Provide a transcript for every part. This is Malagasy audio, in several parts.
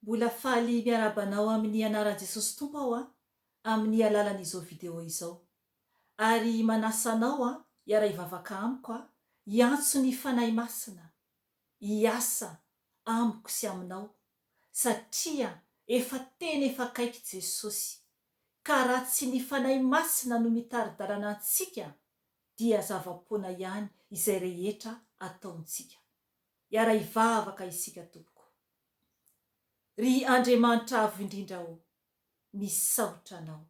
Mbola faly miarabanao amin'ny anaran'i Jesosy Tompo aho amin'ny alalan'izao video izao. Ary manasanao hiara hivavaka amiko hiantso ny fanahy masina, hiasa amiko sy aminao, satria efa tena efa akaiky Jesosy. Ka raha tsy ny fanahy masina no mitari-dalana antsika, dia zava-poana ihany izay rehetra ataontsika. Hiara hivavaka isika tompoko. Ry Andriamanitra avo indrindra misaotra anao,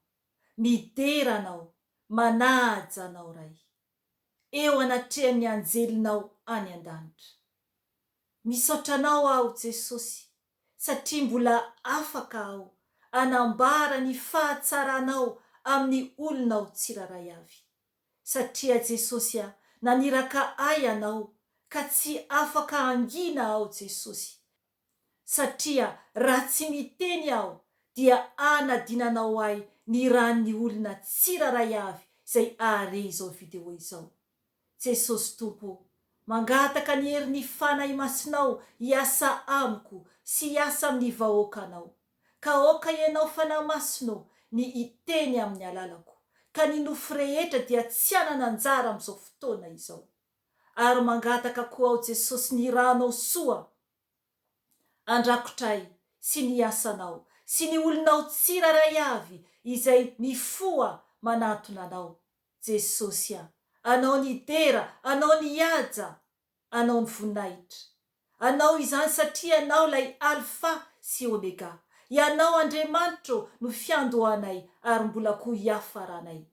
midera anao, manaja anao ray. Eo anatrehan'ny anjelinao any an-danitra. Misaotra anao aho Jesosy, satria mbola afaka aho anambara ny fahatsaranao amin'ny olonao tsiraray avy. Satria Jesosy naniraka ahy anao, ka tsy afaka angina aho Jesosy. Satria raha tsy miteny aho, dia anadinanao ahy ny ran'ny olona tsiraray avy izay are izao video izao. Jesosy Tompo, mangataka ny herin'ny fanahy masinao hiasa amiko sy hiasa amin'ny vahoakanao. Ka aoka ianao fanahy masino ny hiteny amin'ny alalako, ka ny nofo rehetra dia tsy anana anjara amin'izao fotoana izao. Ary mangataka koa aho Jesosy ny ranao soa, andrakotray sy ny asanao sy ny olonao tsiraray avy izay mifoa manatona anao. Jesosy anao ny dera, anao ny haja, anao ny voninahitra. Anao izany satria anao lay alfa sy omega. Ianao Andriamanitro no fiandohanay ary mbola koa hiafaranay.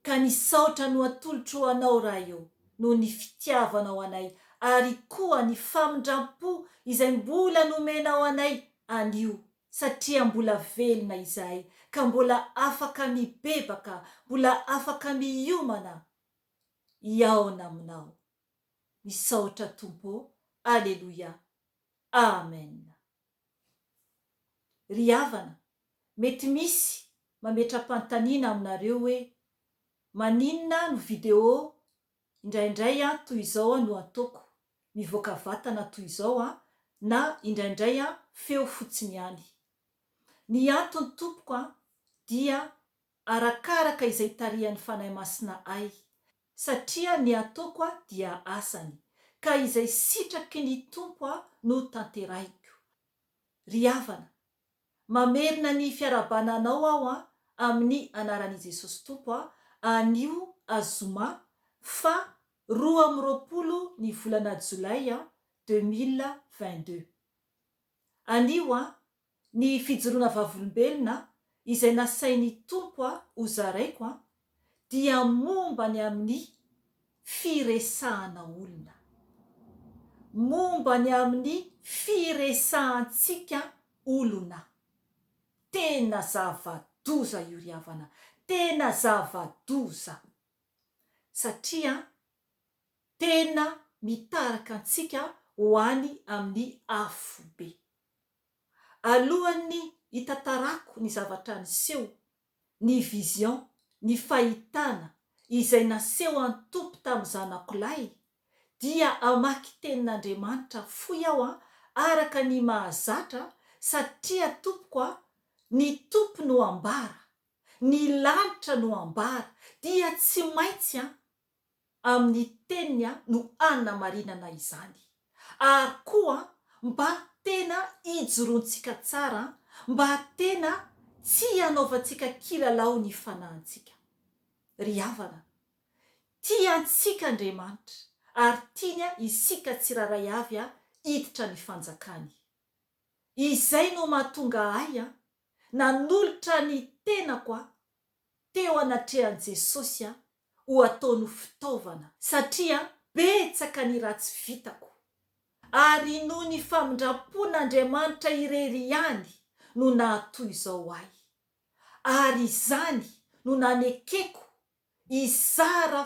Ka nisaotra no atolotro anao raha eo no ny fitiavanao anay, ary koa ny famindrampo izay mbola nomenao anay anio, satria mbola velona izahay, ka mbola afaka mibebaka, mbola afaka miomana iaona aminao. Misaotra Tompo. Aleluia. Amen. Ry havana, mety misy mametra-panontaniana aminareo hoe maninona no video indraindray toy izao no ataoko, mivoaka vatana toy izao na indraindray feo fotsiny ihany. Ny antony tompoko dia arakaraka izay tarihan'ny fanahy masina ahy, satria ny ataoko dia asany, ka izay sitraky ny Tompo no tanterahiko. Ry havana, mamerina ny fiarabananao aho amin'ny anaran'i Jesosy Tompo anio azoma fa 12 ny volana Jolay 2022. Anio ny fijoroana Vavolombelona izay nasain'ny Tompo ho zaraiko dia momba ny amin'ny firesahana olona, momba ny amin'ny firesahantsika olona. Tena zava-doza io ry havana, tena zava-doza, satria tena mitaraka antsika ho any amin'ny Afobe. Alohan'ny hitatarako ny zavatra niseho, ny vision, ny fahitana izay naseho an'ny Tompo tamin'ny Zanakolahy, dia amaky tenin'Andriamanitra foy aho araka ny mahazatra, satria Tompoko ny Tompo no ambara, ny lanitra no ambara, dia tsy maintsy amin'ny teniny no anamarinana izany. Ary koa mba tena hijorontsika tsara, mba tena tsy hanaovantsika kilalao ny fanahintsika. Ry havana, tiantsika Andriamanitra, ary tiany isika tsiraray avy hiditra ny fanjakany. Izay no mahatonga ahy nanolotra ny tenako teo anatrehan'i Jesosy ho ataony fitaovana, satria betsaka ny ratsy vitako, ary no ny famindrampon'Andriamanitra irery ihany no nahatoy izao ahy. Ary izany no nanekeko izara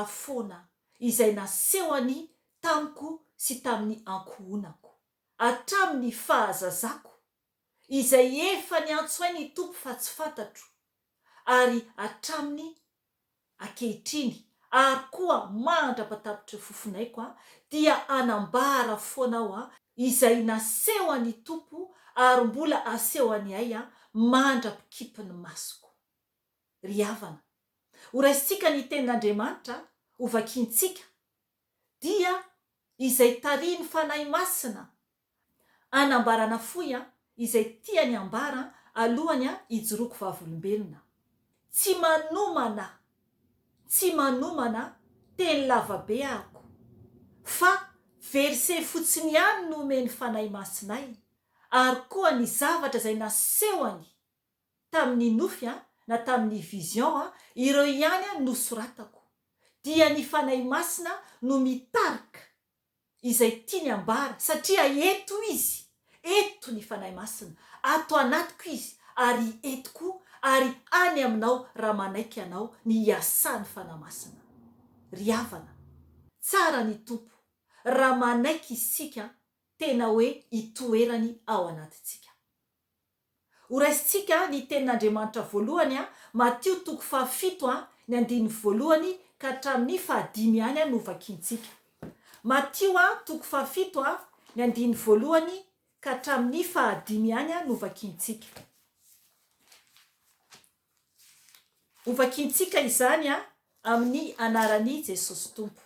foana izay nasehoany tamiko sy tamin'ny ankohonako, hatramin'ny fahazazako izay efa niantsoany Tompo fa tsy fantatro, ary hatramin'ny ankehitriny ary koa mandrapatapitra fofonaiko dia anambara foana izay naseho an'ny Tompo ary mbola aseho an'ny ay mandrapikipiny masoko. Ry havana, horaisitsika ny tenin'Andriamanitra ho vakiantsika dia izay tariny fanahy masina anambarana foy izay tiany ambara alohany ijoroko vavolombelona. Tsy manomana teny lavabe ako, fa verse fotsiny ihany no omeny fanahy masinay, ary koa ny zavatra izay nasehoany tamin'ny nofy na tamin'ny vision ireo ihany nosoratako. Dia ny fanahy masina no mitarika izay tiany ambara, satria eto izy, eto ny fanahy masina, ato anatiko izy ary etoko, ary any aminao raha manaiky anao ny iasan'ny fanahy masina. Ry havana, tsara ny Tompo raha manaiky isika tena hoe itoerany ao anatintsika. Horaisitsika ny tenin'Andriamanitra voalohany Matio 7:1 ka hatramin'ny 5 any no vakiantsika. Matio 7:1 ka hatramin'ny 5 any no vakiantsika. Ho vakiantsika izany amin'ny anaran'i Jesosy Tompo.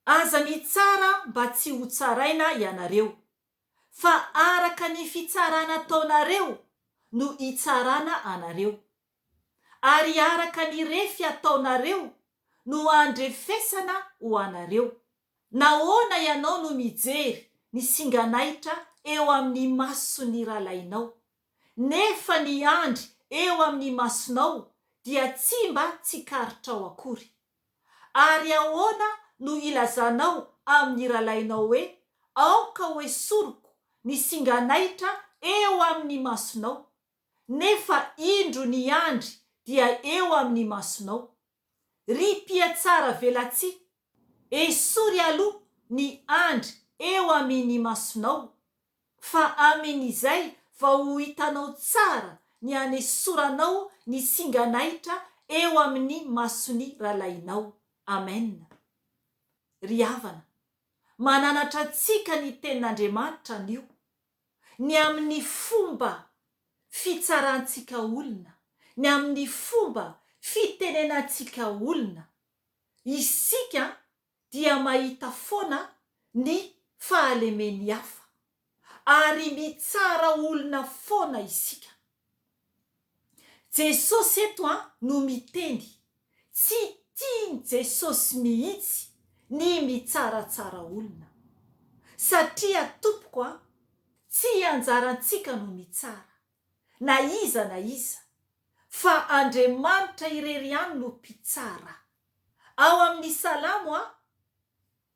Aza mitsara mba tsy ho tsaraina ianareo, fa araka ny fitsarana ataonareo no hitsarana anareo, ary araka ny refy ataonareo no andrefesana ho anareo. Nahoana ianao no mijery ny singanaitra eo amin'ny mason'ny rahalainao, nefa ny andry eo amin'ny masonao dia tsy mba tsikarotrao akory? Ary ahoana no ilazanao amin'ny rahalainao hoe aoka hoe soroko ny singanaitra eo amin'ny masonao, nefa indro ny andry dia eo amin'ny masonao? Ry mpiatsara velatsia, esory aloha ny andry eo amin'ny masonao, fa amin'izay vao ho hitanao tsara ny hanesoranao ny singanaitra eo amin'ny mason'ny rahalainao. Amen. Ry havana, mananatra antsika ny tenin'Andriamanitra nio, ny amin'ny fomba fitsarantsika olona, ny amin'ny fomba fitenenantsika olona. Isika dia mahita foana ny fahalemeny hafa, ary mitsara olona foana isika. Jesosy eto no miteny, tsy tiany Jesosy mihitsy ny mitsaratsara olona, satria Tompoko tsy anjarantsika no mitsara na iza, fa Andriamanitra irery ihany no mpitsara. Ao amin'ny Salamo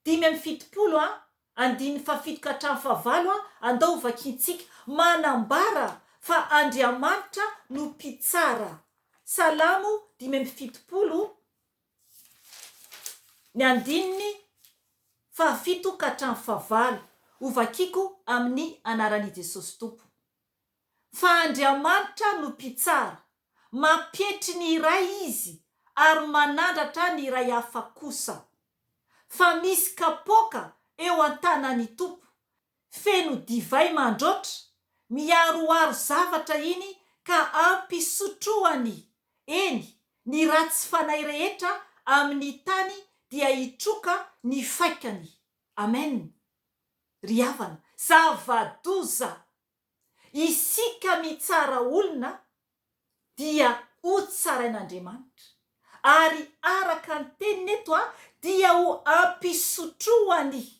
5:7-7 andao vakiantsika manambara fa Andriamanitra no mpitsara. Salamo 5:7-7 ho vakiko amin'ny anaran'i Jesosy Tompo. Fa Andriamanitra no mpitsara, mampietry ny iray izy ary manandratra ny iray hafa kosa. Fa misy kapoaka eo an-tanan'ny Tompo, feno divay mandroatra, miaroaro zavatra iny ka ampisotroany. Eny, ny ratsy fanahy rehetra amin'ny tany dia hitroka ny faikany. Amen. Ry havana, zava-doza, isika mitsara olona dia ho tsarain'Andriamanitra, ary araka ny teniny eto dia ho ampisotroany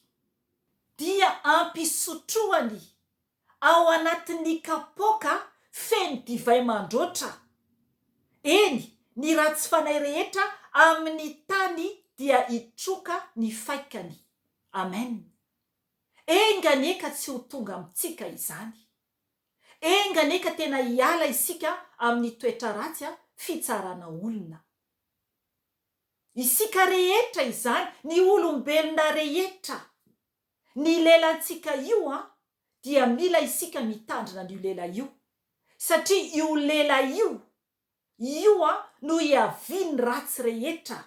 ao anatin'ny kapoaka feno divay mandroatra. Eny, ny ratsy fanahy rehetra amin'ny tany dia hitroka ny faikany. Amen. Enganeka tsy ho tonga amintsika izany. Enganeka tena hiala isika amin'ny toetra ratsy fitsarana olona. Isika rehetra izany, ny olombelona rehetra, ny lelantsika io dia mila isika mitandrina n'io lela io, satria io lela io no hiaviany ratsy rehetra.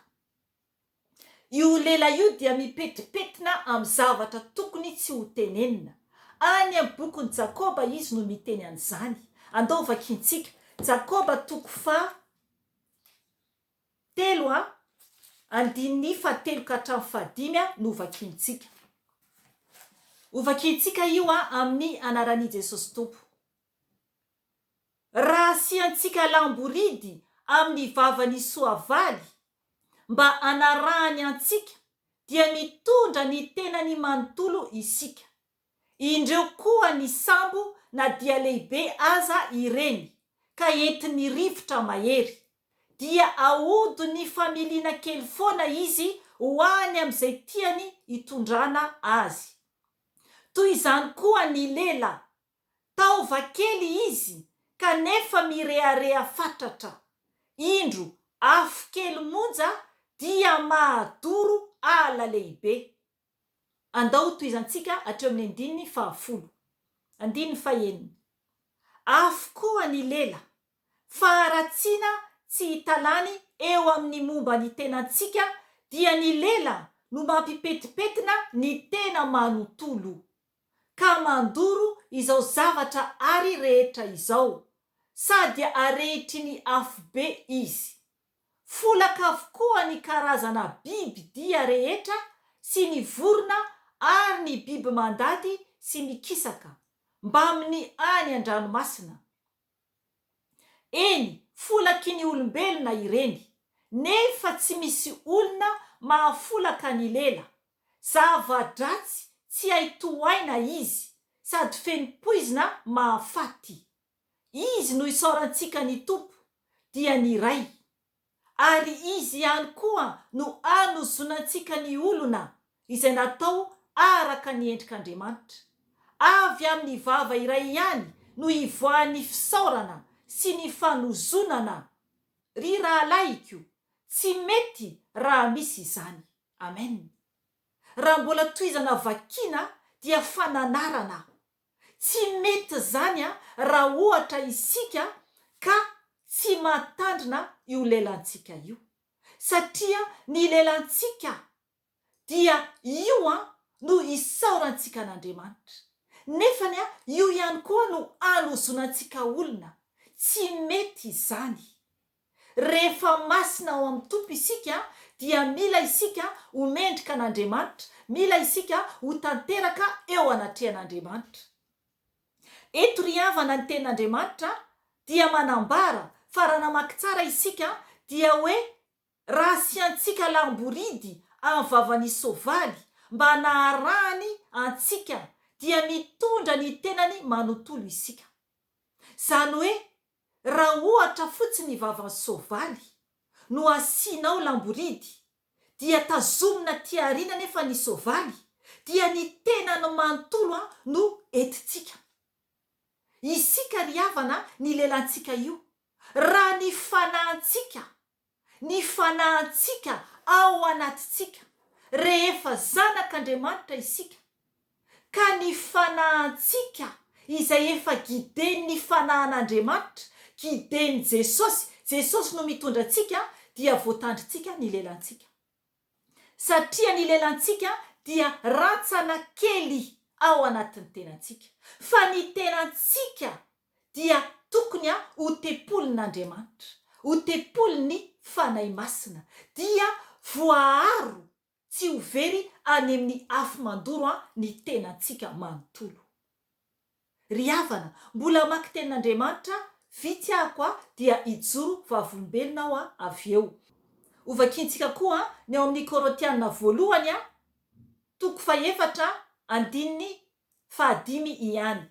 io lela io dia mipetipetina amin'ny zavatra tokony tsy ho tenenina. Any amin'ny bokon'ny Jakoba izy no miteny an'izany. Andao vakintsika Jakoba 3:3 andininy 7-5 no vakintsika. Ho vakintsika io amin'ny anaran'i Jesosy Tompo. Raha asiantsika lamboridy amin'ny vavany soavaly mba anarahany antsika dia mitondra ny tenany manontolo isika. Indreo koa ny sambo na dia lehibe aza ireny ka entiny rivotra mahery dia aody ny familiana kely foana izy ho any amin'izay tiany hitondrana azy. Toy izany koa ny lela, taova kely izy kanefa mirearea fatratra. Indro afo kely monja dia mahadoro ala lehibe. Andao toy izantsika hatreo amin'ny 10:10. 10:9. Afo koa ny lela, faharatsiana tsy hitalany eo amin'ny momba ny tenantsika dia ny lela no mampipetipetina ny tena manontolo ka mandoro izao zavatra ary rehetra izao, sady arehitry ny afobe izy. Folaka avokoa ny karazana biby dia rehetra sy ny vorona ary ny biby mandady sy mikisaka mba amin'ny any an-dranomasina. Eny, folaky ny olombelona ireny, nefa tsy misy olona mahafolaka ny lela. Zava-dratsy tsy haitohaina izy, sady fenimpoizina mahafaty. Izy no isaorantsika ny Tompo dia ny ray, ary izy ihany koa no anozonantsika ny olona izay natao araka ny endrik'Andriamanitra. Avy amin'ny vava iray ihany no ivoahan'ny fisaorana sy ny fanozonana. Ry rahalaiko, tsy mety raha misy izany. Amen. Raha mbola toizana vakina dia fananarana. Tsy mety zany raha ohatra isika ka tsy matandrina io lelantsika io. Satria ny lelantsika dia io no isaorantsika n'Andriamanitra. Nefany io ihany koa no anozonantsika olona. Tsy mety izany. Rehefa masina ao amin'ny Tompo isika dia mila isika ho mendrika an'Andriamanitra, mila isika ho tanteraka eo anatrehan'Andriamanitra. Eto ry havana ny ten'Andriamanitra dia manambara fa raha namaky tsara isika dia hoe raha asiantsika lamboridy amin'ny vavany soavaly mba naharahany antsika dia mitondra ny tenany manontolo isika. Zany hoe raha ohatra fotsiny ny vavany soavaly no asianao lamboridy dia tazomina tiarina nefa ny soavaly dia ny tenany manontolo no entitsika. Isika ry havana ny lelantsika io, raha ny fanahintsika ao anatitsika rehefa zanak'Andriamanitra isika, ka ny fanahintsika izay efa giden'ny fanahin'Andriamanitra, giden'i Jesosy no mitondra antsika dia voatandritsika ny lelantsika. Satria ny lelantsika dia rantsana kely ao anatin'ny tenantsika. Fa ny tenantsika dia tokony ho tepolin'Andriamanitra, ho tepolin'ny fanahy masina, dia voaharo tsy ho very any amin'ny afo mandoro ny tenantsika manontolo. Ry havana, mbola maki tenin'Andriamanitra, vitsy ahako dia ijoro Vavolombelona aho avy eo. Ho vakintsika koa ny ao amin'ny Korotianina 1:4-5 ihany.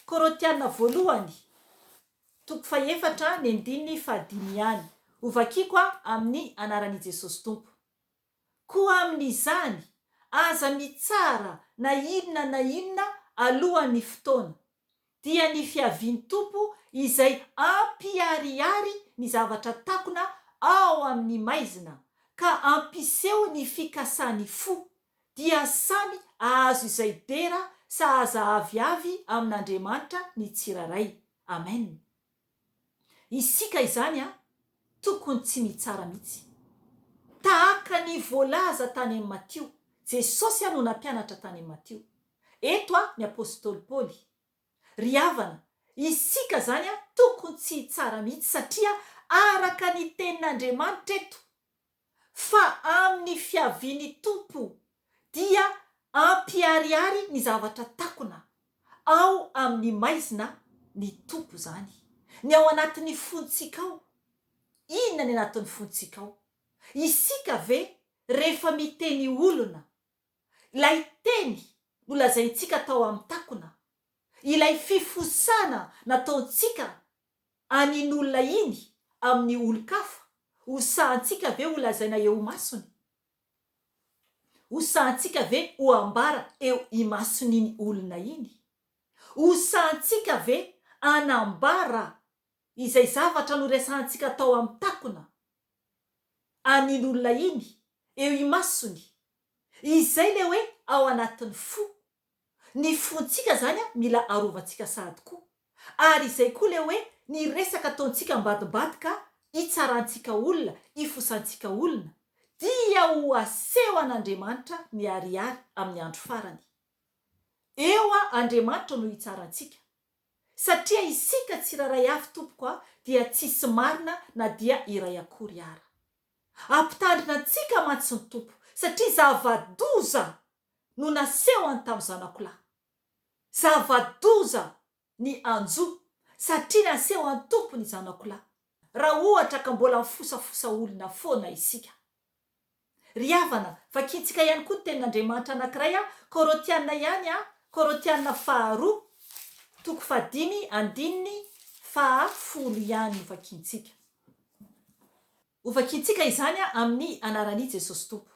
Korotianina 1:4-5 ihany. Ho vakiko amin'ny anaran'i Jesosy Tompo. Koa amin'izany aza mitsara na inona alohan'ny fotoana dia ny fiavian'ny Tompo izay ampiharihary ny zavatra takona ao amin'ny maizina ka ampiseho ny fikasany fo dia samy ahazo izay dera sahaza aviavy amin'Andriamanitra ny tsiraray. Amen. Isika izany tokony tsy mitsara mihitsy. tahaka ny voalaza tany amin'ny Matio. Jesosy no nampianatra tany amin'ny Matio. Eto ny apôstôly Paoly. Ry havana, isika zany tokony tsy tsara mihitsy satria araka ny tenin'Andriamanitra eto fa amin'ny fiaviany tompo dia ampiariary ny zavatra takona ao amin'ny maizina ny tompo zany. Ny ao anatin'ny fontsika ao. Inona ny anatin'ny fontsika ao? Isika ve rehefa miteny olona, ilay teny nolazaintsika tao amin'ny takona, ilay fifosana nataontsika anin'olona iny amin'ny olo-kafa, hosahantsika ve ho lazaina eo masony? Hosahantsika ve ho ambara eo imason'iny olona iny? Hosahantsika ve anambara izay zavatra noresahantsika tao amin'ny takona anin'olona iny eo imasony? Izay le hoe ao anatin'ny fo. Ny fontsika zany mila arovantsika sady koa. Ary izay koa le hoe ny resaka ataontsika ambadimbadika hitsarantsika olona, hifosantsika olona dia ho aseho an'Andriamanitra ny ariary amin'ny andro farany. Eo Andriamanitra no hitsarantsika. Satria isika tsiraray avy tompoko dia tsisy marina na dia iray akory ara. Ampitandrina antsika mantsy ny tompo satria zava-doza no nasehony tamin'ny Zanakolahy. Zava-doza ny anjo satria nasehony tompo ny Zanakolahy. Raha ohatra ka mbola mifosafosa olona foana isika. Ry havana, vakintsika ihany koa tenin'Andriamanitra anankiray Korotiana ihany Korotiana 2 toko 5:10 ihany vakintsika. Vakintsika izany amin'ny anaran'i Jesosy Tompo.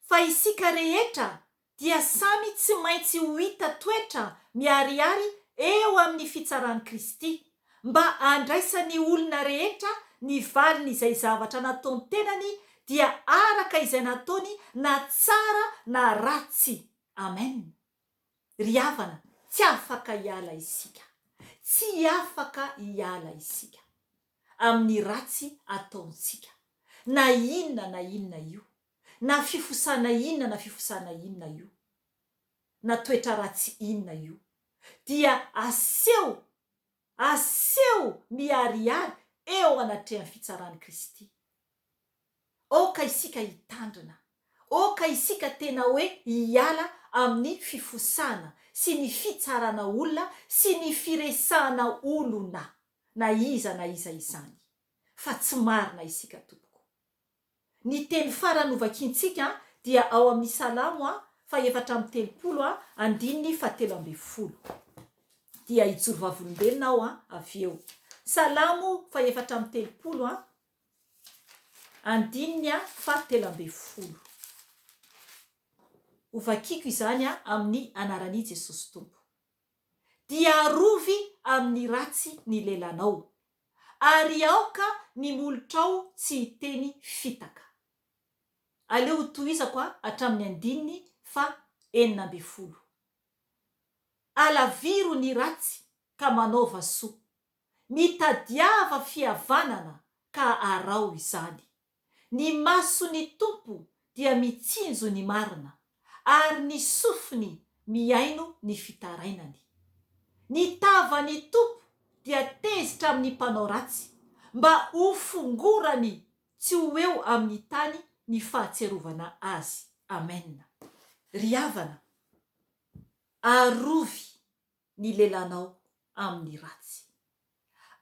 Fa isika rehetra dia samy tsy maintsy ho hita toetra miariary eo amin'ny fitsaran'i Kristy mba andraisany olona rehetra ny valiny izay zavatra nataony tenany dia araka izay nataony na tsara na ratsy. Amen. Ry havana, tsy afaka hiala isika. Tsy afaka hiala isika amin'ny ratsy ataontsika. Na inona io. Na fifosana inona na fifosana inona io. Na toetra ratsy inona io. Dia aseho miariary eo anatrehan'ny fitsaran'i Kristy. Oka isika hitandrina. Oka isika tena hoe hiala amin'ny fifosana sy ny fitsarana olona sy ny firesahana olona na iza izany. Fa tsy marina isika tompoko. Ny teny farany novakintsika dia ao amin'ny Salamo 4:30 dia ijoro Vavolombelona ao avy eo. Salamo 4:30. Hovakiko izany amin'ny anaran'i Jesosy Tompo. Dia arovy amin'ny ratsy ny lelanao, ary aoka ny molotrao tsy hiteny fitaka. Aleo hotohizako hatramin'ny 9:40. Alaviro ny ratsy ka manaova soa, mitadiava fihavanana ka arao izany. Ny mason'ny tompo dia mitsinjo ny marina, ary ny sofiny miaino ny fitarainany. Ny tavan'ny tompo dia tezitra amin'ny mpanao ratsy, mba ho fongorany tsy ho eo amin'ny tany ny fahatserovana azy. Amen. Ry havana, arovy ny lelanao amin'ny ratsy,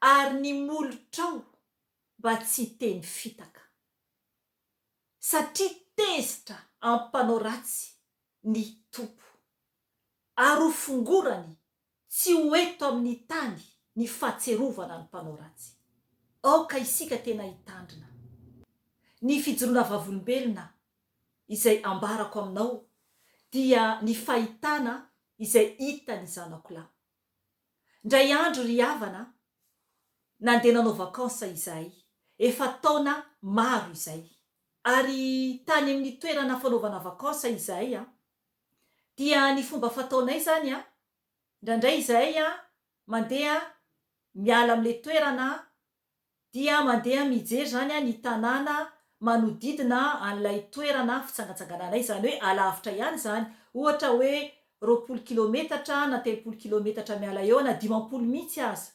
ary ny molotrao mba tsy teny fitaka. Satria tezitra amin'ny mpanao ratsy ny tompo, ary ho fongorany tsy ho eto amin'ny tany ny fahatserovana ny mpanao ratsy. Aoka isika tena hitandrina. Ny fijoroana Vavolombelona izay ambarako aminao dia ny fahitana izay hitany Zanakolahy. Ndray andro ry havana, nandeha nanao vakansa izahay, efa taona maro izay. Ary tany amin'ny toerana fanaovana vakansa izahay dia ny fomba fataonay zany ndraindray izahay mandeha miala amin'le toerana dia mandeha mijery zany ny tanàna manodidina an'ilay toerana fitsangatsangananay, zany hoe alavitra ihany zany, ohatra hoe 20 kilometatra na 30 kilometatra miala eo na 50 mihitsy aza,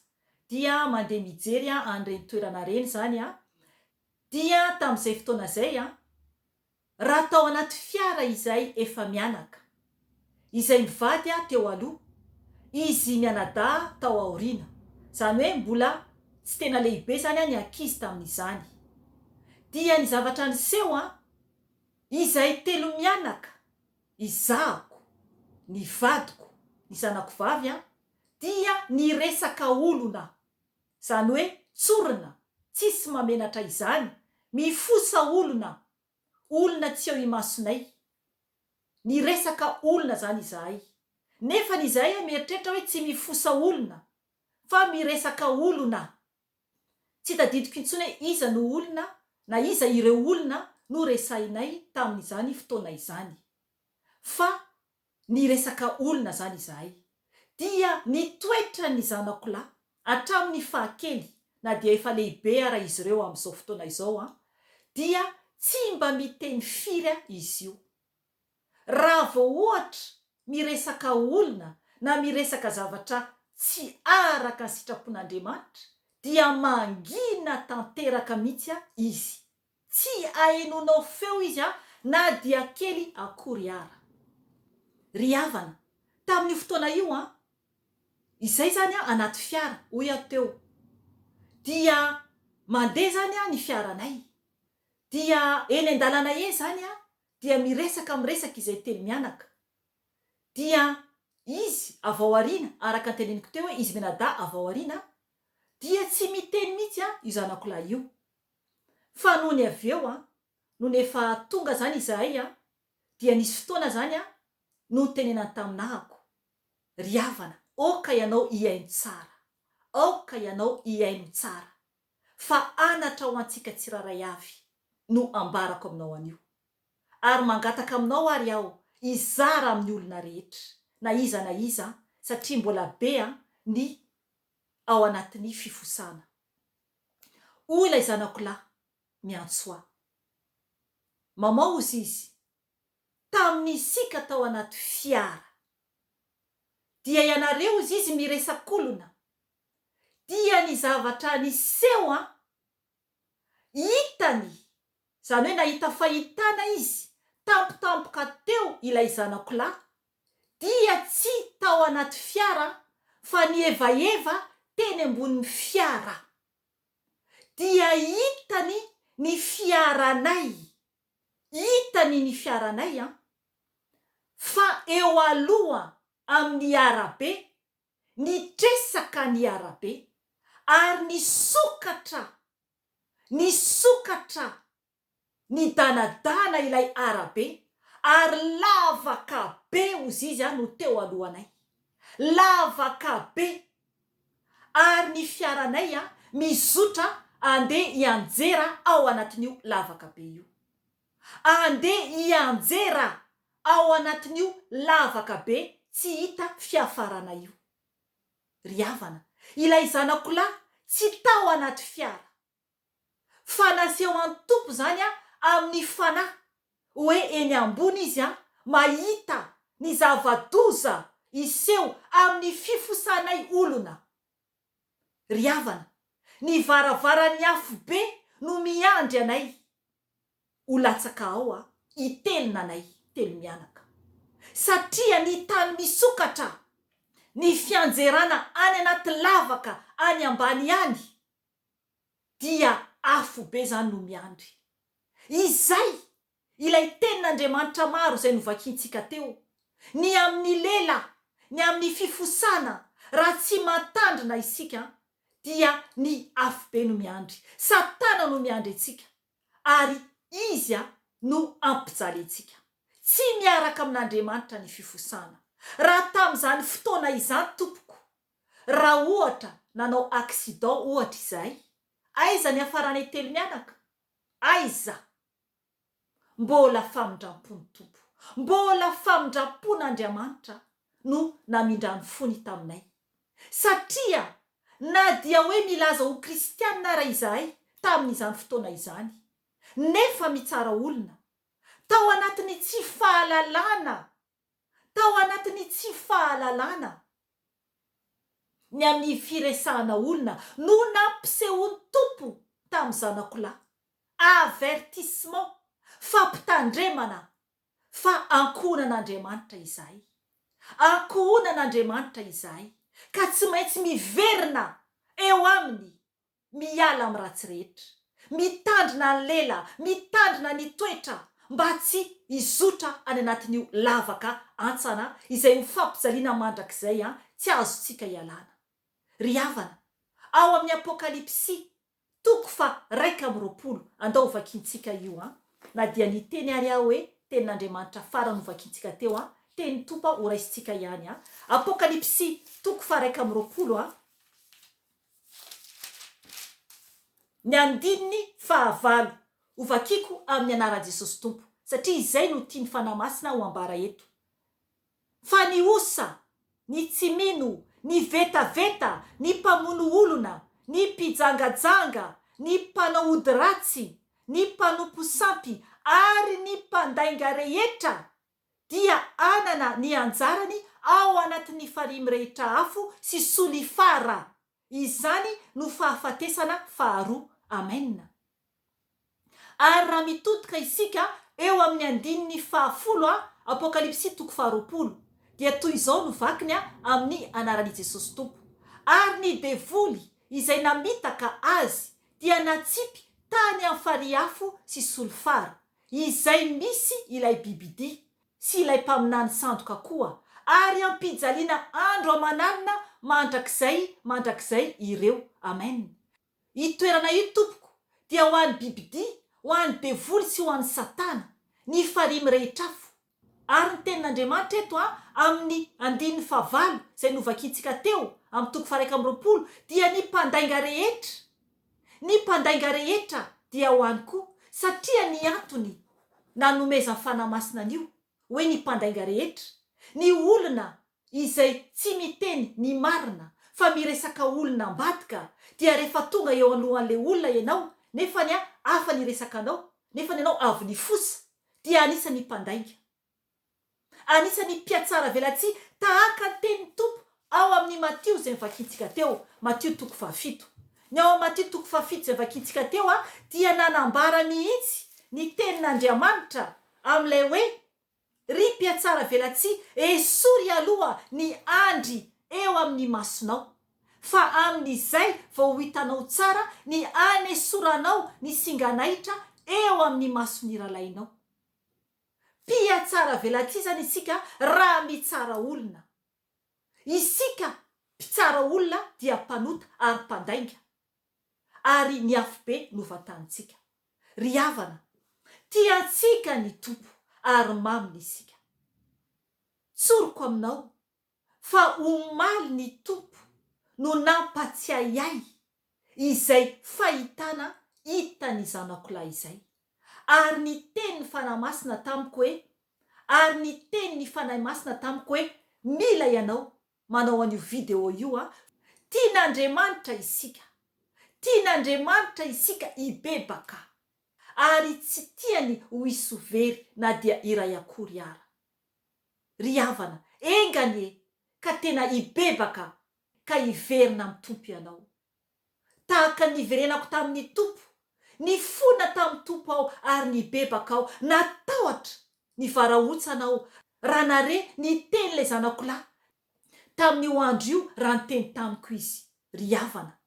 dia mandeha mijery an'ireny toerana reny zany dia tamin'izay fotoana zay raha tao anaty fiara izay efa mianaka, izay mivady teo aloha, izy mianadahy tao aoriana, zany hoe mbola tsy tena lehibe zany ny ankizy tamin'izany. Dia ny zavatra niseho izay telo mianaka, izahako, ny vadiko, ny zanako vavy dia niresaka olona, zany hoe tsorina, tsisy mamenatra izany, mifosa olona, olona tsy eo imasonay, niresaka olona zany izahay. Nefa izahay mieritreritra hoe tsy mifosa olona fa miresaka olona, tsy tadidiko intsony hoe iza no olona na iza ireo olona no resahinay tamin'izany fotoana izany, fa niresaka olona zany izahay. Dia nitoetra ny zanakolahy hatramin'ny fahakely na dia efa lehibe ara izy ireo amin'izao fotoana izao dia tsy mba miteny firy izy io. Raha vao ohatra miresaka olona na miresaka zavatra tsy araka ny sitrapon'Andriamanitra dia mangina tanteraka mihitsy izy, tsy ahenonao feo izy na dia kely akory ara. Ry havana, tamin'io fotoana io izay zany anaty fiara hoy teo, dia mandeha zany ny fiaranay, dia eny an-dalana eny zany dia miresaka izay telo mianaka, dia izy avy ao aoriana, araka anteneniko teo hoe izy mianadahy avy ao aoriana, dia tsy miteny mihitsy io zanakolahy io, fa noho ny avy eo noho ny efa tonga zany izahay dia nisy fotoana zany no tenenany taminahako, ry havana, aoka ianao iaino tsara, aoka ianao iaino tsara, fa anatra ho antsika tsiraray avy no ambarako aminao anio, ary mangataka aminao ary aho izara amin'ny olona rehetra na iza satria mbola be ny ao anatin'ny fifosana. Hoy ilay zanakolahy miantso mamaozy izy tamin'ny isika tao anaty fiara, dia ianareo izy miresak'olona, dia ny zavatra niseho hitany, zany hoe nahita fahitana izy tampotampoka teo ilay zanakolahy, dia tsy tao anaty fiara fa nievaeva teny ambonin'ny fiara, dia hitany ny fiaranay, hitany ny fiaranay fa eo aloha amin'ny arabe, nitresaka ny arabe, ary nisokatra ny danadana ilay arabe, ary lavaka be ozy izy no teo alohanay, lavaka be, ary ny fiaranay mizotra andeha hianjera ao anatin'io lavaka be io, andeha hianjera ao anatin'io lavaka be tsy hita fiafarana io. Ry havana, ilay zanakolahy tsy tao anaty fiara, fa nasehoan'ny tompo zany amin'ny fanahy, hoe eny ambony izy mahita ny zava-doza iseho amin'ny fifosanay olona. Ry havana, ny varavaran'ny Afobe no miandry anay ho latsaka ao hitelina anay telo mianaka, satria ny tany misokatra, ny fianjerana any anaty lavaka any ambany any, dia Afobe zany no miandry. Izay ilay tenin'Andriamanitra maro izay novakiantsika teo, ny amin'ny lela, ny amin'ny fifosana, raha tsy matandrina isika dia ny Afobe no miandry, Satana no miandry antsika, ary izy no ampijaly antsika. Tsy miaraka amin'Andriamanitra ny fifosana. Raha tamin'izany fotoana izany tompoko, raha ohatra nanao accident ohatra izahay, aiza ny afaranay telo mianaka? Aiza? Mbola famindram-pony tompo, mbola famindram-pon'Andriamanitra no namindrany fony taminay. Satria na dia hoe milaza ho kristianina raha izahay tamin'izany fotoana izany, nefa mitsara olona, tao anatiny tsy fahalalana, tao anatiny tsy fahalalana. Ny amin'ny firesahana olona no nampisehony tompo tamin'ny Zanakolahy. Avertissement, fampitandremana fa ankohonan'Andriamanitra izahay. Ankohonan'Andriamanitra izahay ka tsy maintsy miverina eo aminy, miala amin'ny ratsy rehetra, mitandrina ny lela, mitandrina ny toetra mba tsy hizotra any anatin'io lavaka antsana izay mifampijaliana mandrakizay tsy azontsika ialana. Ry havana, ao amin'ny Apokalipsy 2:20 andao vakintsika io na dia ny teny ary aho hoe tenin'Andriamanitra farany vakintsika teo teny Tompo ho raisitsika ihany Apokalipsy 2:20 ny andininy 9 ho vakiko amin'ny anaran'i Jesosy Tompo, satria izay no tiany fanahy masina ho ambara eto. Fa ny osa, ny tsy mino, ny vetaveta, ny mpamono olona, ny mpijangajanga, ny mpanao ody ratsy, ny mpanompo sampy ary ny mpandainga rehetra dia anana ny anjarany ao anatin'ny farimy rehetra afo sy solifara. Izany no fahafatesana faharoa. Amen. Ary raha mitodika isika eo amin'ny andininy 10 Apokalipsy 2:20 dia toy izao no vakiny amin'ny anaran'i Jesosy Tompo. Ary ny devoly izay namitaka azy dia natsipy tany amin'ny fariafo sy solifara, izay misy ilay bibidi sy ilay mpaminany sandoka koa, ary ampijaliana andro aman'alina mandrakizay ireo. Amen. Itoerana io tompoko dia ho an'ny bibidi, ho an'ny devoly sy ho an'ny satana, ny farimy rehetrafo. Ary ny tenin'Andriamanitra eto amin'ny andininy 9 izay novakintsika teo amin'ny 1:20 dia ny mpandainga rehetra. Ny mpandainga rehetra dia ho any koa, satria ny antony nanomezan'ny fanahy masina an'io hoe ny mpandainga rehetra, ny olona izay tsy miteny ny marina fa miresaka olona ambadika, dia rehefa tonga eo alohan'le olona ianao nefa ny hafa ny resakanao, nefa ny ianao avy nifosa, dia anisany mpandainga, anisany mpiatsara velatsy tahaka ny tenin'ny Tompo ao amin'ny Matio izay vakintsika teo, Matio 2:7. Ny ao amin'ny Matio 2:7 izay vakintsika teo dia nanambara mihitsy ny tenin'Andriamanitra amin'ilay hoe ry mpiatsara velatsy, esory aloha ny andry eo amin'ny masonao, fa amin'izay vao ho hitanao tsara ny anesoranao ny singanahitra eo amin'ny masony ralainao. Mpiatsara velatsy zany isika raha mitsara olona. Isika mpitsara olona dia mpanota ary mpandainga, ary ny Afobe no vatantsika. Ry havana, tiantsika ny Tompo ary maminy isika. Tsoroko aminao fa omaly ny Tompo no nampatsiahy ahy izay fahitana hitany Zanakolahy izay. Ary ny teny ny fanahy masina tamiko hoe, mila ianao manao an'io video io tian'Andriamanitra isika hibebaka, ary tsy tiany ho hisy very na dia iray akory ara. Ry havana, enganie ka tena hibebaka ka hiverina amin'ny Tompo ianao, tahaka ny verenako tamin'ny Tompo, ny fona tamin'ny Tompo ao ary ny bebaka ao, natahotra ny varaotsanao raha nare ny teny'ilay Zanakolahy tamin'io andro io raha nyteny tamiko izy. Ry havana,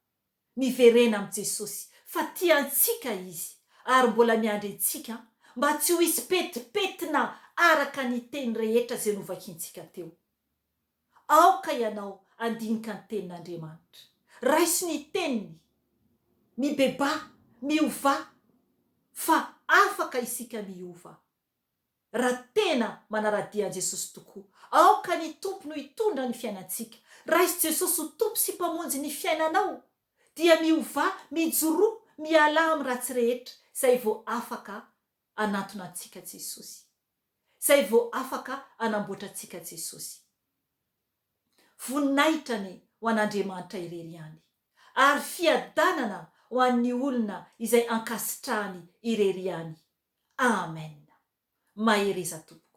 miverena amin'i Jesosy fa tiantsika izy, ary mbola miandry antsika mba tsy ho hisy petipetina araka ny teny rehetra izay novakintsika teo. Aoka ianao andinika ny tenin'Andriamanitra, raiso ny teniny, mibeba, miova, fa afaka isika miova raha tena manaradia an'i Jesosy tokoa. Aoka ny Tompo no hitondra ny fiainantsika. Raiso Jesosy ho Tompo sy mpamonjy ny fiainanao, dia miova, mijoro, miala amin'ny ratsy rehetra, izay vao afaka anatona antsika Jesosy, izay vao afaka anamboatra antsika Jesosy. Voninahitra ny ho an'Andriamanitra irery ihany, ary fiadanana ho an'ny olona izay ankasitrahany irery any. Amen. Mahereza tompo.